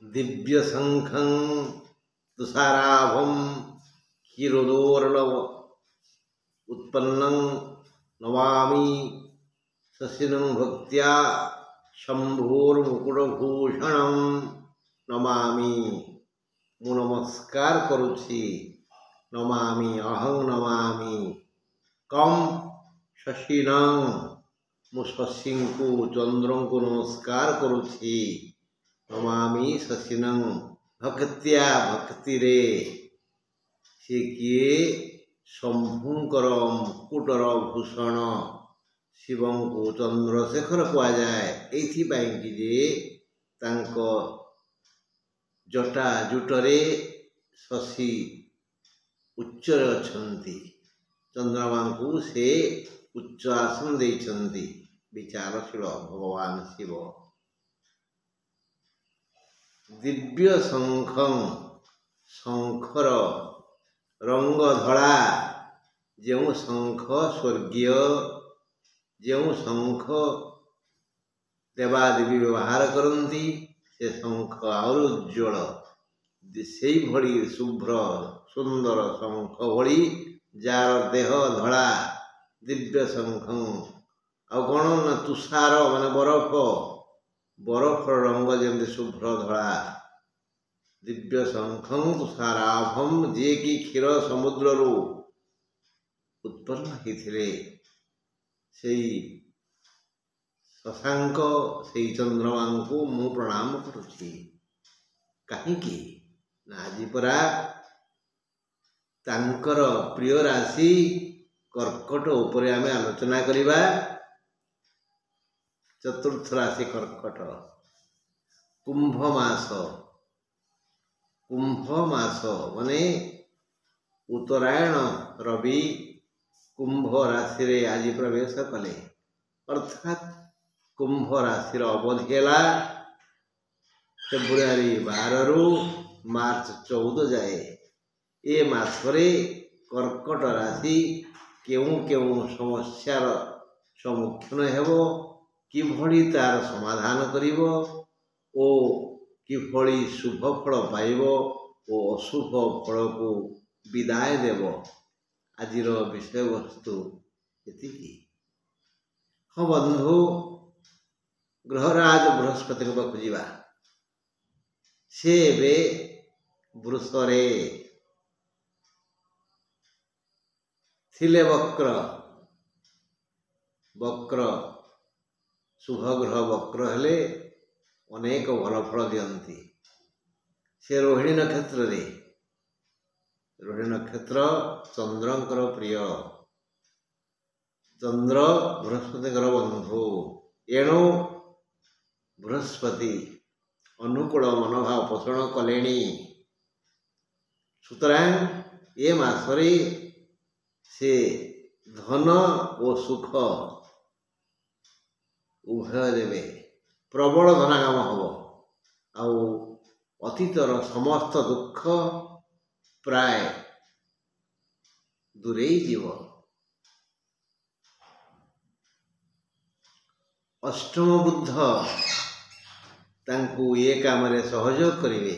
दिव्य शंखं तुषाराभं क्षीरोदोर्णव उत्पन्नं नमामि शशिनं भक्त्या शंभोर्मुकुटभूषणं नमामि। मु नमस्कार करुछि नमामि अहं नमामि कम शशिनं मु शशिंकु चंद्रंकु नमस्कार करुछि नमामि शशिनं भक्त्या भक्तिरे से किए शंभुंकर मुकुटर भूषण शिवं को चंद्रशेखर कह जाए एथिपाई कि जे तांको जटा जुटरे शशि उच्चरे अछंती चंद्रमा को से उच्च आसन देइछंती विचारशील भगवान शिव। दिव्य शंखं शंखर रंग धड़ा जो शंख स्वर्गीय जो शंख देवादेवी व्यवहार करती से शंख आउर उज्ज्वल से भली शुभ्र सुंदर शंख भली जार देह धड़ा दिव्य शंखं आ कौन ना तुषार माने बरफ बरफ रंग जमी शुभ्र धड़ा दिव्य शंखं तुषाराभम जे कि क्षीर समुद्र उत्पन्न होते से शशांक से चंद्रमा को मु प्रणाम करुछि कहीं ना आज परा तांकर प्रिय राशि कर्कट उपरे आमे आलोचना करिबा। चतुर्थ राशि कर्कट कुंभ मास माने उत्तरायण रवि कुंभ राशि रे आज प्रवेश कले अर्थात कुंभ राशि अवधि है फेब्रुआरी 12 रु मार्च 14 जाए ए मासरे कर्कट राशि केउं केउं समस्यार सम्मुखीन हेबो किभଳି तार समाधान करिवो ओ किभଳି शुभ फल पाइबो ओ अशुभ फल को विदाय देवो आजिर विषय वस्तु एतिकी। हाँ बंधु ग्रहराज बृहस्पति को खोजा से वृषरे थिले वक्र वक्र शुभ ग्रह वक्र हेले अनेक भल फल दियंती से रोहिणी नक्षत्र रे रोहिणी नक्षत्र चंद्रंकर प्रिय चंद्र बृहस्पति बंधु एणु बृहस्पति अनुकूल मनोभाव पोषण कले सुतरां ए मासरे से धन और सुख उभय देवे प्रबल धनागम हम आउ अतीतर समस्त दुख प्राय दूरे जीव। अष्टम बुद्ध तांकु ये काम रे सहयोग करिवे।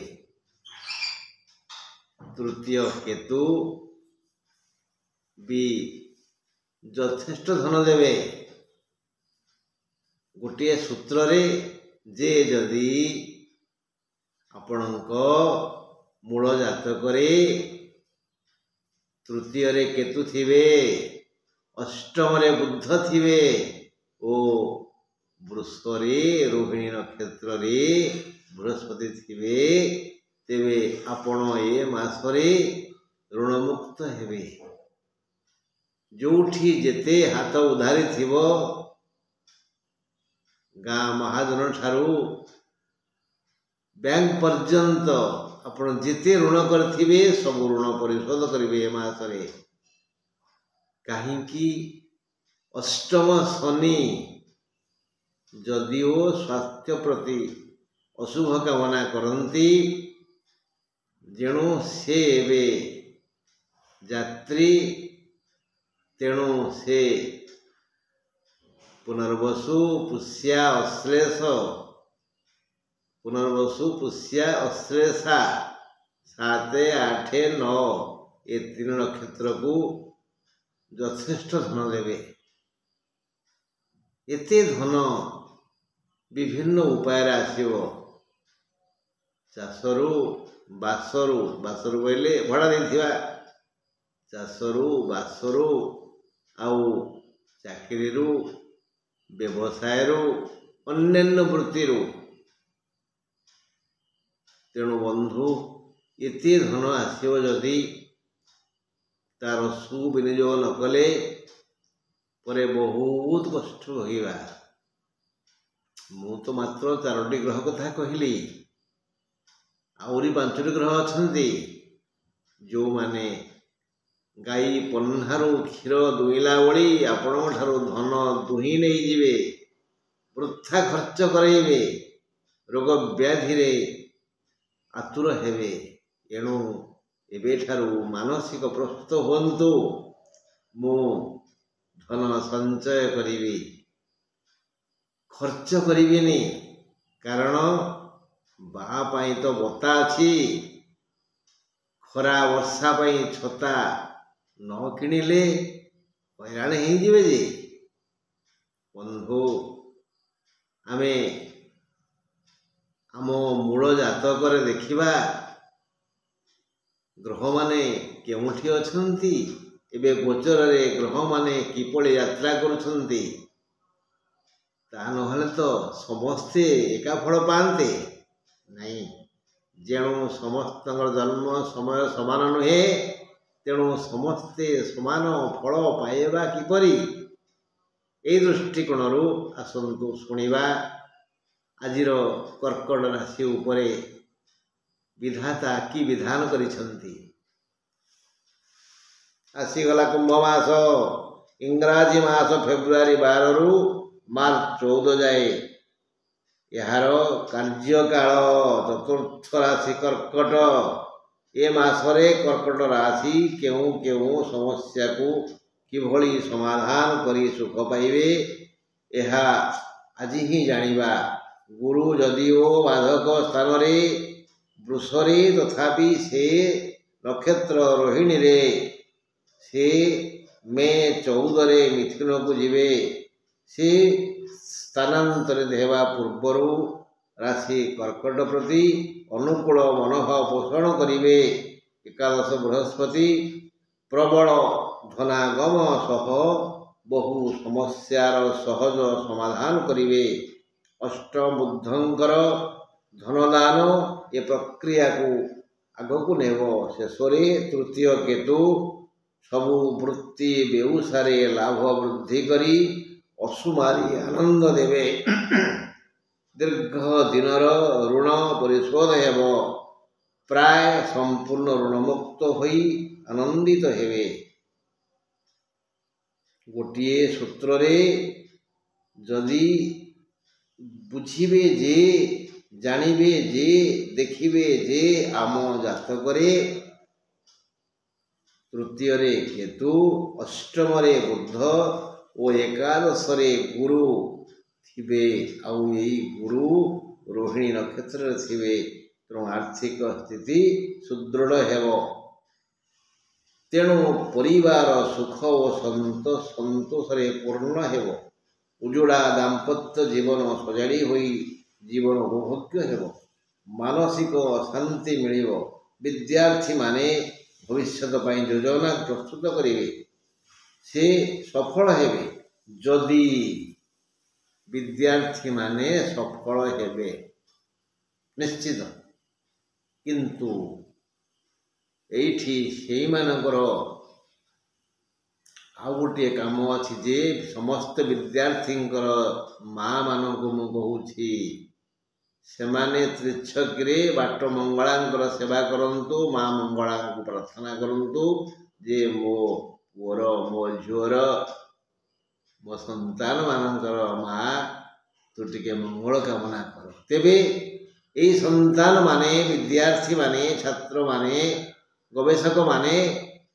तृतीय केतु भी यथेष्ट धन देवे। गोटे सूत्र रे जे जदि आपणक मूल जातक रे तृतीय रे केतु थिवे अष्टम रे बुद्ध थिवे ओ वृषरे रोहिणी नक्षत्र रे बृहस्पति थिवे तेवे आपण ए मासरे ऋणमुक्त हेबे। जोठी जेते हाथ उधारी थिवो गाँ महाजन ठारू बैंक पर्यंत आपण जेते ऋण करथिबे सब ऋण परिशोध करिवे ए मासरे। काहींकि अष्टम शनि जदिओ स्वास्थ्य प्रति अशुभ कामना करती जेणु से यात्री तेणु से पुनर्वसु पुष्या अश्लेष पुनर्वसु पुष्या अश्लेषा 7, 8, 9 ये 3 नक्षत्र को यथेष्ट धन देवे। एते धन विभिन्न उपाय आसव। चाषरू बासरू बासरू बोले भड़ा देथिबा चाषरू बासरू आउ चाकरी व्यवसाय अन्यान्य वृत्ति। तेणु बंधु एते धन आसव जदि तार सुविनियोग न कले परे बहुत कष्ट होइबा। मु तो मात्र 4टी ग्रह कथा कहली, आउरी 5टी ग्रह अछंती जो माने गाई पन्हारू क्षीर दुईला बड़ी आपण ठारू धन दुही नहीं जिवे, वृथा खर्च कराइबे, रोग व्याधि आतुर हेबे। एणु एबेठारू मानसिक प्रस्तुत हुंतु, मु धन संचय करिबी, खर्च करिबिनी। कारण बापाई तो बता अछि, खरा वर्षा पाई छता न किणिले हैरान हो जिवे जे। बंधु आमे आम मूल जातक देखिबा ग्रह माने केउठी अछंती, एबे गोचर रे ग्रह माने किपळे यात्रा करुछंती, ता नहले तो समस्ते एका फल पाते नहीं। जेणु समस्त जन्म समय समान नुहे, तेणु समस्ते समान फल पाइबा किपरि, ए दृष्टिकोण आसंतु शुणिबा आजिर कर्कट राशि उपरे विधाता कि विधान करिछंती। आसीगला कुंभ मास, इंग्राजी मास फेब्रुआरी 12 रु मार्च 14 जाए। यार कार्यकाल चतुर्थ राशि कर्कट। ए मासरे कर्कट राशि केउ केउ समस्या को किभली समाधान करी सुख पाइबे एहा आजि ही जानिबा। गुरु जदिओ बाधक स्थान रे वृषरे तथापि से नक्षत्र रोहिणी रे से मे 14 रे मिथुन को जिवे। से स्थानांतरित हेबा पूर्वरु राशि कर्कट प्रति अनुकूल मनोभाव पोषण करिवे। एकादश बृहस्पति प्रबल धनागम सह बहु समस्यार सहज समाधान करिवे। अष्टम बुद्धंकर धनदान ए प्रक्रिया को आगକୁ ନେବ। ଶେଷରେ ତୃତୀୟ କେତୁ ସବୁ ବୃତ୍ତି ବ୍ୟବସାୟରେ ଲାଭ ବୃଦ୍ଧି କରି ଅସୁମାରୀ ଆନନ୍ଦ ଦେବେ। ଦୀର୍ଘ ଦିନର ଋଣ ପରିଶୋଧ ହେବ। ପ୍ରାୟ ସମ୍ପୂର୍ଣ୍ଣ ଋଣମୁକ୍ତ ହୋଇ ଆନନ୍ଦିତ ହେବେ। ଗୋଟିଏ ସୂତ୍ରରେ ଯଦି ବୁଝିବେ ଯେ, ଜାଣିବେ ଯେ, ଦେଖିବେ ଯେ ଆମ ଜାତକରେ ତୃତୀୟରେ କେତୁ, ଅଷ୍ଟମରେ ବୁଧ ଓ ଏକାଦଶରେ ଗୁରୁ ଥିବେ, ଆଉ ଏଇ ଗୁରୁ ରୋହିଣୀ ନକ୍ଷତ୍ରରେ ଥିବେ, ତେଣୁ ଆର୍ଥିକ ସ୍ଥିତି ସୁଦୃଢ଼ ହେବ। ତେଣୁ ପରିବାର ସୁଖ ଓ ସନ୍ତୋଷରେ ପୂର୍ଣ୍ଣ ହେବ। ଉଜ୍ଜଳା ଦାମ୍ପତ୍ୟ ଜୀବନ ସଜାଡ଼ି ହୋଇ ଜୀବନ ଉପଭୋଗ୍ୟ ହେବ। ମାନସିକ ଶାନ୍ତି ମିଳିବ। ବିଦ୍ୟାର୍ଥୀମାନେ ଭବିଷ୍ୟତ ପାଇଁ ଯୋଜନା ପ୍ରସ୍ତୁତ କରିବେ। ସେ ସଫଳ ହେବେ। ଯଦି ବିଦ୍ୟାର୍ଥୀମାନେ ସଫଳ ହେବେ ନିଶ୍ଚିତ। କିନ୍ତୁ ଏଇଠି ସେଇମାନଙ୍କର ଆଉ ଗୋଟିଏ କାମ ଅଛି ଯେ ସମସ୍ତ ବିଦ୍ୟାର୍ଥୀଙ୍କର ମା' ମାନଙ୍କୁ ମୁଁ କହୁଛି, ସେମାନେ ତ୍ରିଛକିରେ ବାଟ ମଙ୍ଗଳାଙ୍କର ସେବା କରନ୍ତୁ। ମା' ମଙ୍ଗଳାଙ୍କୁ ପ୍ରାର୍ଥନା କରନ୍ତୁ ଯେ ମୋ ପୁଅର, ମୋ ଝିଅର, ମୋ ସନ୍ତାନ ମାନଙ୍କର ମା' ତୁ ଟିକେ ମଙ୍ଗଳ କାମନା କର। ତେବେ ଏଇ ସନ୍ତାନ ମାନେ, ବିଦ୍ୟାର୍ଥୀ ମାନେ, ଛାତ୍ର ମାନେ, ଗବେଷକ ମାନେ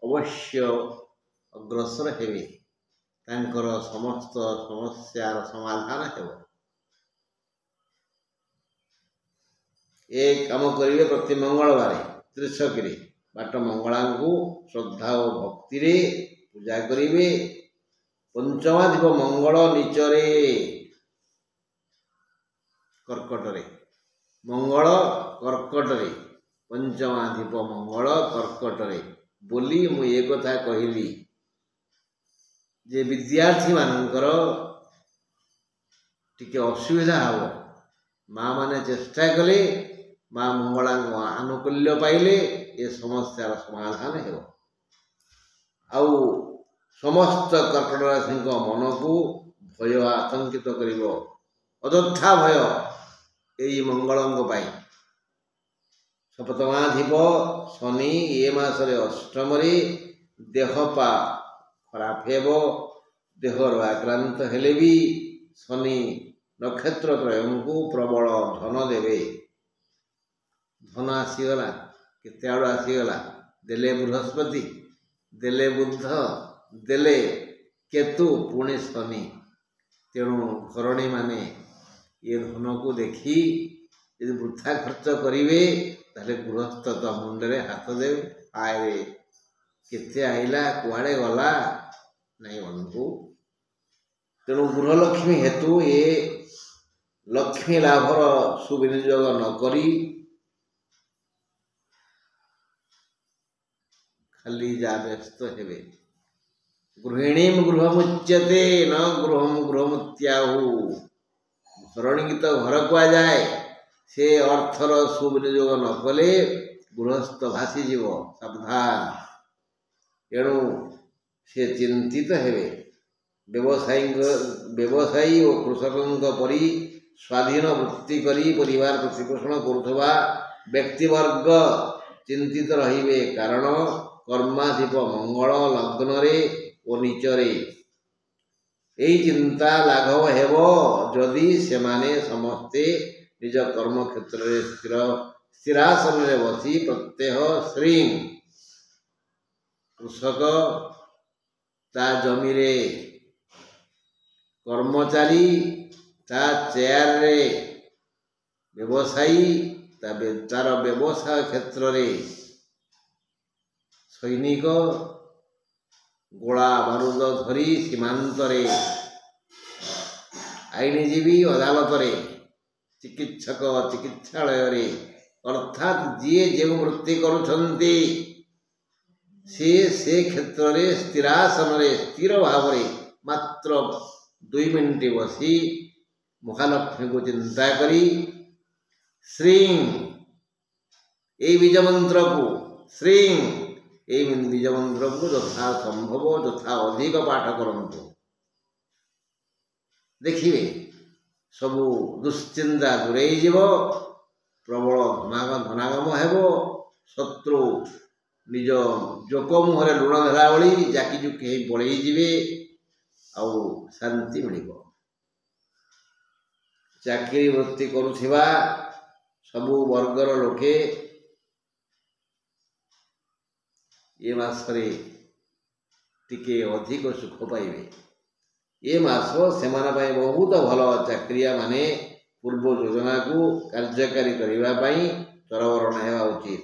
ଅବଶ୍ୟ ଅଗ୍ରସର ହେବେ। ତାଙ୍କର ସମସ୍ତ ସମସ୍ୟାର ସମାଧାନ ହେବ। ଏ କାମ କରିବେ ପ୍ରତି ମଙ୍ଗଳବାର ତ୍ରିଶକୀରେ ବାଟ ମଙ୍ଗଳାଙ୍କୁ ଶ୍ରଦ୍ଧା ଓ ଭକ୍ତିରେ ପୂଜା କରିବେ। ପଞ୍ଚମାଧିପ ମଙ୍ଗଳ ନିଚରେ କର୍କଟରେ, ମଙ୍ଗଳ କର୍କଟରେ, ପଞ୍ଚମାଧିପ ମଙ୍ଗଳ କର୍କଟରେ ବୋଲି ମୁଁ ଏ କଥା କହିଲି ଯେ ବିଦ୍ୟାର୍ଥୀମାନଙ୍କର ଟିକେ ଅସୁବିଧା ହେବ। ମା ମାନେ ଚେଷ୍ଟା କଲେ, ମା ମଙ୍ଗଳାଙ୍କ ଆନୁକୂଲ୍ୟ ପାଇଲେ ଏ ସମସ୍ୟାର ସମାଧାନ ହେବ। ଆଉ ସମସ୍ତ କର୍କଟ ରାଶିଙ୍କ ମନକୁ ଭୟ ଆତଙ୍କିତ କରିବ, ଅଯଥା ଭୟ ଏଇ ମଙ୍ଗଳଙ୍କ ପାଇଁ। ସପ୍ତମାଧିପ ଶନି ଏ ମାସରେ ଅଷ୍ଟମରେ, ଦେହ ପା ଖରାପ ହେବ। ଦେହର ଆକ୍ରାନ୍ତ ହେଲେ ବି ଶନି ନକ୍ଷତ୍ର ତ୍ରୟଙ୍କୁ ପ୍ରବଳ ଧନ ଦେବେ। ଧନ ଆସିଗଲା, କେତେ ଆଡ଼ୁ ଆସିଗଲା। ଦେଲେ ବୃହସ୍ପତି, ଦେଲେ ବୁଧ, ଦେଲେ କେତୁ, ପୁଣି ଶନି। ତେଣୁ ଘରଣୀମାନେ ଏ ଧନକୁ ଦେଖି ଯଦି ବୃଥା ଖର୍ଚ୍ଚ କରିବେ ତାହେଲେ ଗୃହସ୍ଥ ତ ମୁଣ୍ଡରେ ହାତ ଦେବେ। ଆରେ କେତେ ଆଇଲା, କୁଆଡ଼େ ଗଲା? ନାଇଁ ବନ୍ଧୁ। ତେଣୁ ଗୃହଲକ୍ଷ୍ମୀ ହେତୁ ଏ ଲକ୍ଷ୍ମୀ ଲାଭର ସୁବିନିଯୋଗ ନ କରି ଖାଲି ଯା ବ୍ୟସ୍ତ ହେବେ। ଗୃହିଣୀଂ ଗୃହମୁଚ୍ୟତେ ନ ଗୃହଂ ଗୃହମୁତ୍ୟାହୁ। ଘରଣୀକି ତ ଘର କୁହାଯାଏ। ସେ ଅର୍ଥର ସୁବିନିଯୋଗ ନ କଲେ ଗୃହସ୍ଥ ଭାସିଯିବ, ସାବଧାନ। ଏଣୁ ସେ ଚିନ୍ତିତ ହେବେ। ବ୍ୟବସାୟୀ ଓ କୃଷକଙ୍କ ପରି ସ୍ୱାଧୀନ ବୃତ୍ତି କରି ପରିବାର ପ୍ରତିପୋଷଣ କରୁଥିବା ବ୍ୟକ୍ତିବର୍ଗ ଚିନ୍ତିତ ରହିବେ। କାରଣ କର୍ମାଧିପ ମଙ୍ଗଳ ଲଗ୍ନରେ ଓ ନିଚରେ। ଏହି ଚିନ୍ତା ଲାଘବ ହେବ ଯଦି ସେମାନେ ସମସ୍ତେ ନିଜ କର୍ମକ୍ଷେତ୍ରରେ ସ୍ଥିରାସନରେ ବସି ପ୍ରତ୍ୟହ ଶ୍ରୀଂ। କୃଷକ ତା ଜମିରେ, କର୍ମଚାରୀ ତା ଚେୟାରରେ, ବ୍ୟବସାୟୀ ତାର ବ୍ୟବସାୟ କ୍ଷେତ୍ରରେ, ସୈନିକ ଗୋଳା ବାରୁଦ ଧରି ସୀମାନ୍ତରେ, ଆଇନଜୀବୀ ଅଦାଲତରେ, ଚିକିତ୍ସକ ଚିକିତ୍ସାଳୟରେ, ଅର୍ଥାତ୍ ଯିଏ ଯେଉଁ ବୃତ୍ତି କରୁଛନ୍ତି ସେ କ୍ଷେତ୍ରରେ ସ୍ଥିରାସନରେ ସ୍ଥିର ଭାବରେ ମାତ୍ର 2 ମିନିଟ୍ ବସି ମହାଲକ୍ଷ୍ମୀଙ୍କୁ ଚିନ୍ତା କରି ଶ୍ରୀଂ ଏଇ ବୀଜମନ୍ତ୍ରକୁ ଯଥା ସମ୍ଭବ ଯଥା ଅଧିକ ପାଠ କରନ୍ତୁ। ଦେଖିବେ ସବୁ ଦୁଶ୍ଚିନ୍ତା ଦୂରେଇ ଯିବ, ପ୍ରବଳ ଧନାଗମ ହେବ। ଶତ୍ରୁ ନିଜ ଜୋକ ମୁହଁରେ ଲୁଣ ଧରା ଭଳି ଜାକି ଜୁକି ହେଇ ପଳେଇ ଯିବେ, ଆଉ ଶାନ୍ତି ମିଳିବ। ଚାକିରି ବୃତ୍ତି କରୁଥିବା ସବୁ ବର୍ଗର ଲୋକେ ଏ ମାସରେ ଟିକେ ଅଧିକ ସୁଖ ପାଇବେ। ଏ ମାସ ସେମାନଙ୍କ ପାଇଁ ବହୁତ ଭଲ। ଚାକିରିଆ ମାନେ ପୂର୍ବ ଯୋଜନାକୁ କାର୍ଯ୍ୟକାରୀ କରିବା ପାଇଁ ତରବରଣ ହେବା ଉଚିତ।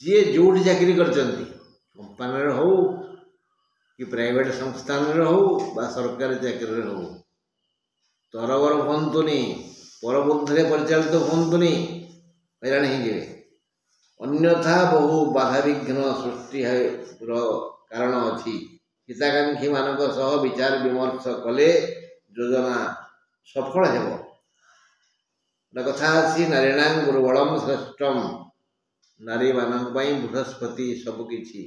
ଯିଏ ଯେଉଁଠି ଚାକିରି କରିଛନ୍ତି, କମ୍ପାନୀରେ ହଉ କି ପ୍ରାଇଭେଟ ସଂସ୍ଥାନରେ ହଉ ବା ସରକାରୀ ଚାକିରିରେ ହଉ, ତରବର ହୁଅନ୍ତୁନି, ପରବୁଦ୍ଧିରେ ପରିଚାଳିତ ହୁଅନ୍ତୁନି, ହଇରାଣ ହେଇଯିବେ। ଅନ୍ୟଥା ବହୁ ବାଧାବିଘ୍ନ ସୃଷ୍ଟିର କାରଣ ଅଛି। ହିତାକାଂକ୍ଷୀ ମାନଙ୍କ ସହ ବିଚାର ବିମର୍ଶ କଲେ ଯୋଜନା ସଫଳ ହେବ। ଗୋଟେ କଥା ଅଛି, ନାରୀଣାଂ ଗୁରୁବଳଂ ଶ୍ରେଷ୍ଠମ୍। ନାରୀମାନଙ୍କ ପାଇଁ ବୃହସ୍ପତି ସବୁକିଛି।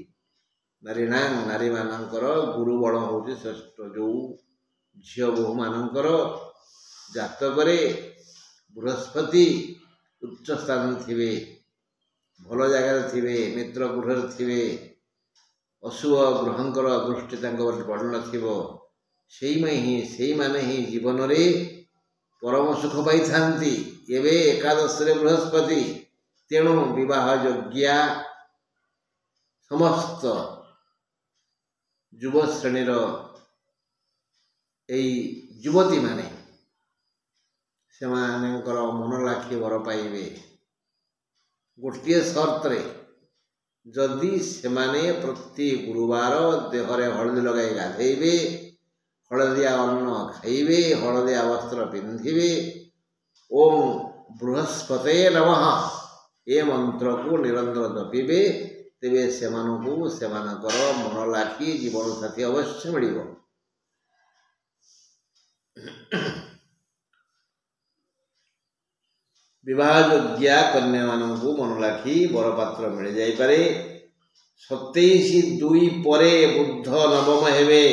ନାରୀମାନଙ୍କର ଗୁରୁବଳ ହେଉଛି ଶ୍ରେଷ୍ଠ। ଯେଉଁ ଝିଅ ବୋହୂମାନଙ୍କର ଜାତକରେ ବୃହସ୍ପତି ଉଚ୍ଚ ସ୍ଥାନ ଥିବେ, ଭଲ ଜାଗାରେ ଥିବେ, ମିତ୍ର ଗୃହରେ ଥିବେ, ଅଶୁଭ ଗ୍ରହଙ୍କର ଦୃଷ୍ଟି ତାଙ୍କ ଉପରେ ପଡ଼ିନଥିବ, ସେଇମାନେ ହିଁ ଜୀବନରେ ପରମ ସୁଖ ପାଇଥାନ୍ତି। ଏବେ ଏକାଦଶରେ ବୃହସ୍ପତି। ତେଣୁ ବିବାହ ଯୋଗ୍ୟା ସମସ୍ତ ଯୁବ ଶ୍ରେଣୀର ଏଇ ଯୁବତୀମାନେ ସେମାନଙ୍କର ମନ ଲାଖି ବର ପାଇବେ। ଗୋଟିଏ ସର୍ତ୍ତରେ, ଯଦି ସେମାନେ ପ୍ରତି ଗୁରୁବାର ଦେହରେ ହଳଦୀ ଲଗାଇ ଗାଧେଇବେ, ହଳଦିଆ ଅନ୍ନ ଖାଇବେ, ହଳଦିଆ ବସ୍ତ୍ର ପିନ୍ଧିବେ, ଓಂ ବୃହସ୍ପତେ ନମଃ ଏ ମନ୍ତ୍ରକୁ ନିରନ୍ତର ଜପିବେ, ତେବେ ସେମାନଙ୍କୁ ସେମାନଙ୍କର ମନ ଲାଖି ଜୀବନସାଥୀ ଅବଶ୍ୟ ମିଳିବ। ବିବାହ ଯୋଗ୍ୟା କନ୍ୟାମାନଙ୍କୁ ମନ ଲାଖି ବରପାତ୍ର ମିଳିଯାଇପାରେ। 27/2 ପରେ ବୁଧ ନବମ ହେବେ,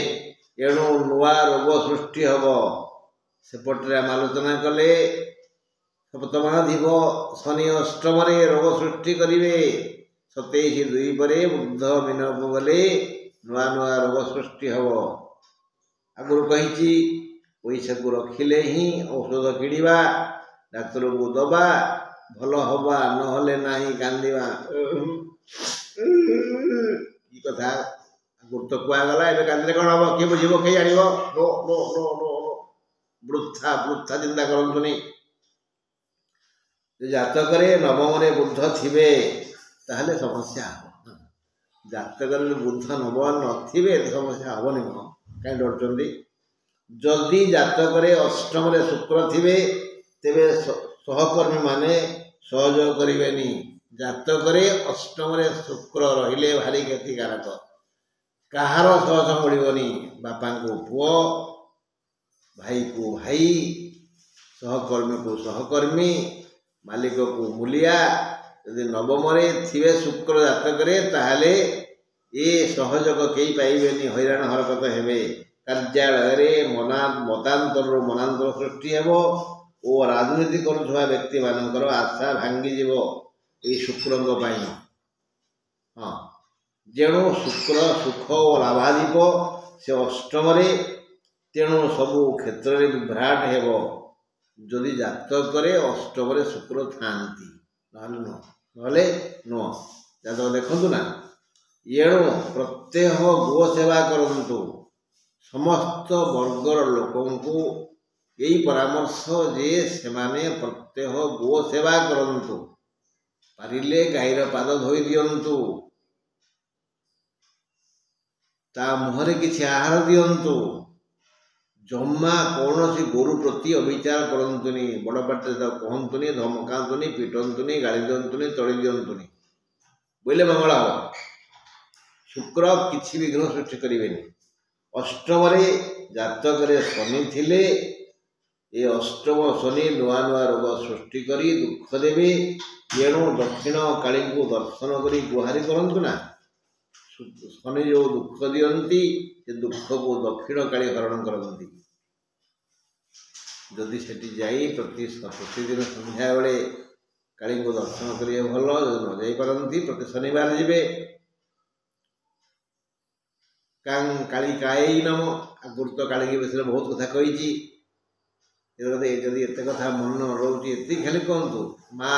ଏଣୁ ନୂଆ ରୋଗ ସୃଷ୍ଟି ହେବ। ସେପଟରେ ଆମେ ଆଲୋଚନା କଲେ ସପ୍ତମାଧିପ ଶନି ଅଷ୍ଟମରେ ରୋଗ ସୃଷ୍ଟି କରିବେ। 27/2 ପରେ ବୁଧ ମିନକୁ ଗଲେ ନୂଆ ନୂଆ ରୋଗ ସୃଷ୍ଟି ହେବ। ଆଗରୁ କହିଛି ପଇସାକୁ ରଖିଲେ ହିଁ ଔଷଧ କିଣିବା, ଡାକ୍ତରକୁ ଦବା, ଭଲ ହବା, ନହେଲେ ନାହିଁ କାନ୍ଦିବା। କି କଥା ଆଗରୁ ତ କୁହାଗଲା, ଏବେ କାନ୍ଦିଲେ କ'ଣ ହବ? କିଏ ବୁଝିବ? କେହି ଆଣିବ? No no no no no ବୃଥା ବୃଥା ଚିନ୍ତା କରନ୍ତୁନି। ଜାତକରେ ନବମରେ ବୁଧ ଥିବେ ତାହେଲେ ସମସ୍ୟା ହବ। ଜାତକରେ ବୁଧ ନବମ ନଥିବେ ସମସ୍ୟା ହବନି। କ'ଣ କାହିଁ ଡରୁଛନ୍ତି? ଯଦି ଜାତକରେ ଅଷ୍ଟମରେ ଶୁକ୍ର ଥିବେ ତେବେ ସହକର୍ମୀ ମାନେ ସହଯୋଗ କରିବେନି। ଜାତକରେ ଅଷ୍ଟମରେ ଶୁକ୍ର ରହିଲେ ଭାରି କ୍ଷତିକାରକ। କାହାର ସହଯୋଗ ମିଳିବନି। ବାପାଙ୍କୁ ପୁଅ, ଭାଇକୁ ଭାଇ, ସହକର୍ମୀକୁ ସହକର୍ମୀ, ମାଲିକକୁ ମୂଲିଆ। ଯଦି ନବମରେ ଥିବେ ଶୁକ୍ର ଜାତକରେ ତାହେଲେ ଏ ସହଯୋଗ କେହି ପାଇବେନି, ହଇରାଣ ହରକତ ହେବେ। କାର୍ଯ୍ୟାଳୟରେ ମତାନ୍ତରରୁ ମନାନ୍ତର ସୃଷ୍ଟି ହେବ ଓ ରାଜନୀତି କରୁଥିବା ବ୍ୟକ୍ତିମାନଙ୍କର ଆଶା ଭାଙ୍ଗିଯିବ ଏହି ଶୁକ୍ରଙ୍କ ପାଇଁ। ଯେଣୁ ଶୁକ୍ର ସୁଖ ଓ ଲାଭାଧିପ, ସେ ଅଷ୍ଟମରେ, ତେଣୁ ସବୁ କ୍ଷେତ୍ରରେ ବିଭ୍ରାଟ ହେବ ଯଦି ଜାତକରେ ଅଷ୍ଟମରେ ଶୁକ୍ର ଥାଆନ୍ତି, ନହେଲେ ନୁହଁ। ଜାତକ ଦେଖନ୍ତୁ ନା। ଏଣୁ ପ୍ରତ୍ୟହ ଗୋ ସେବା କରନ୍ତୁ। ସମସ୍ତ ବର୍ଗର ଲୋକଙ୍କୁ ଏହି ପରାମର୍ଶ ଯେ ସେମାନେ ପ୍ରତ୍ୟହ ଗୋ ସେବା କରନ୍ତୁ। ପାରିଲେ ଗାଈର ପାଦ ଧୋଇ ଦିଅନ୍ତୁ, ତା ମୁହଁରେ କିଛି ଆହାର ଦିଅନ୍ତୁ। ଜମା କୌଣସି ଗୋରୁ ପ୍ରତି ଅବିଚାର କରନ୍ତୁନି। ବଡ଼ ପାଟିରେ ତାକୁ କହନ୍ତୁନି, ଧମକାନ୍ତୁନି, ପିଟନ୍ତୁନି, ଗାଳି ଦିଅନ୍ତୁନି, ତଳି ଦିଅନ୍ତୁନି। ବୋଇଲେ ମଙ୍ଗଳ ହେବ। ଶୁକ୍ର କିଛି ବିଘ୍ନ ସୃଷ୍ଟି କରିବେନି। ଅଷ୍ଟମରେ ଜାତକରେ ଶନି ଥିଲେ ଏ ଅଷ୍ଟମ ଶନି ନୂଆ ନୂଆ ରୋଗ ସୃଷ୍ଟି କରି ଦୁଃଖ ଦେବେ। ଏଣୁ ଦକ୍ଷିଣ କାଳୀଙ୍କୁ ଦର୍ଶନ କରି ଗୁହାରି କରନ୍ତୁ ନା। ଶନି ଯେଉଁ ଦୁଃଖ ଦିଅନ୍ତି ସେ ଦୁଃଖକୁ ଦକ୍ଷିଣ କାଳୀ ହରଣ କରନ୍ତି। ଯଦି ସେଠି ଯାଇ ପ୍ରତିଦିନ ସନ୍ଧ୍ୟାବେଳେ କାଳୀଙ୍କୁ ଦର୍ଶନ କରିବେ ଭଲ। ଯଦି ନ ଯାଇପାରନ୍ତି ପ୍ରତି ଶନିବାର ଯିବେ। କାଳୀ କାଳୀ ନମ। ଆଗରୁ ତ କାଳୀଙ୍କ ବିଷୟରେ ବହୁତ କଥା କହିଛି। ଯଦି ଏତେ କଥା ମନ ରହୁଛି ଏତିକି ଖାଲି କୁହନ୍ତୁ, ମା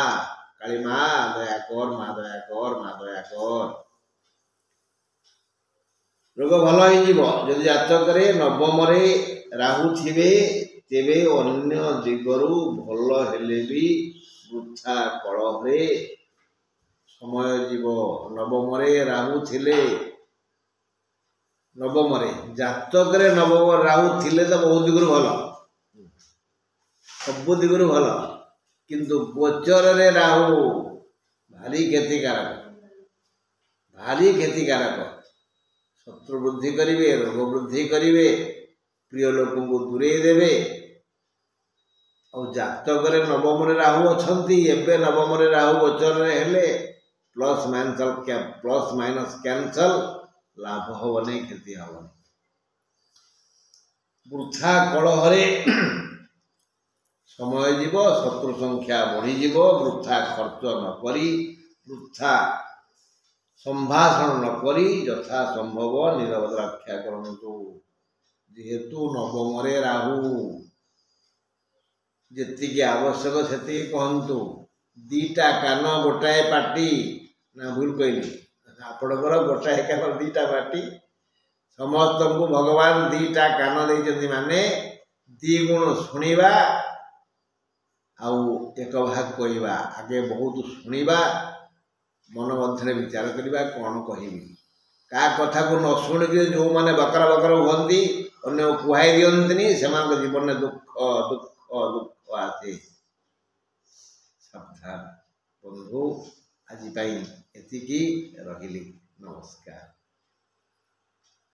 କାଳୀ ମା ଦୟା କର, ମା ଦୟା କର, ମା ଦୟା କର। ରୋଗ ଭଲ ହେଇଯିବ। ଯଦି ଜାତକରେ ନବମରେ ରାହୁ ଥିବେ ତେବେ ଅନ୍ୟ ଦିଗରୁ ଭଲ ହେଲେ ବି ବୃଥା କଳହରେ ସମୟ ଯିବ। ନବମରେ ରାହୁ ଥିଲେ, ନବମରେ ଜାତକରେ ନବମ ରାହୁ ଥିଲେ ତ ବହୁତ ଦିଗରୁ ଭଲ, ସବୁ ଦିଗରୁ ଭଲ। କିନ୍ତୁ ଗୋଚରରେ ରାହୁ ଭାରି କ୍ଷତିକାରକ, ଭାରି କ୍ଷତିକାରକ। ଶତ୍ରୁ ବୃଦ୍ଧି କରିବେ, ରୋଗ ବୃଦ୍ଧି କରିବେ, ପ୍ରିୟ ଲୋକଙ୍କୁ ଦୂରେଇ ଦେବେ। ଆଉ ଜାତକରେ ନବମରେ ରାହୁ ଅଛନ୍ତି। ଏବେ ନବମରେ ରାହୁ ଗୋଚରରେ ହେଲେ ପ୍ଲସ୍ ମାଇନସ୍ କ୍ୟାନ୍ସଲ। ଲାଭ ହବନି, କ୍ଷତି ହବନି। ବୃଥା କଳହରେ ସମୟ ଯିବ, ଶତ୍ରୁ ସଂଖ୍ୟା ବଢ଼ିଯିବ। ବୃଥା ଖର୍ଚ୍ଚ ନ କରି, ବୃଥା ସମ୍ଭାଷଣ ନ କରି ଯଥା ସମ୍ଭବ ନିରବତା ରକ୍ଷା କରନ୍ତୁ। ଯେହେତୁ ନବମରେ ରାହୁ, ଯେତିକି ଆବଶ୍ୟକ ସେତିକି କହନ୍ତୁ। 2ଟା କାନ ଗୋଟାଏ ପାଟି, ନା ଭୁଲ କହିଲି? ଆପଣଙ୍କର ଗୋଟାଏ କାନ 2ଟା ପାଟି। ସମସ୍ତଙ୍କୁ ଭଗବାନ 2ଟା କାନ ଦେଇଛନ୍ତି, ମାନେ 2 ଗୁଣ ଶୁଣିବା आउ एक भाग कहवा आगे बहुत शुणा मन मध्य विचार करवा कौन कहि क्या कथा को न शुणिक जो मैंने बकर बकर हुंती अन्य कुहाई दिखती से जीवन में दुख दुख दुख आसे सावधान बंधु आज एति रही नमस्कार।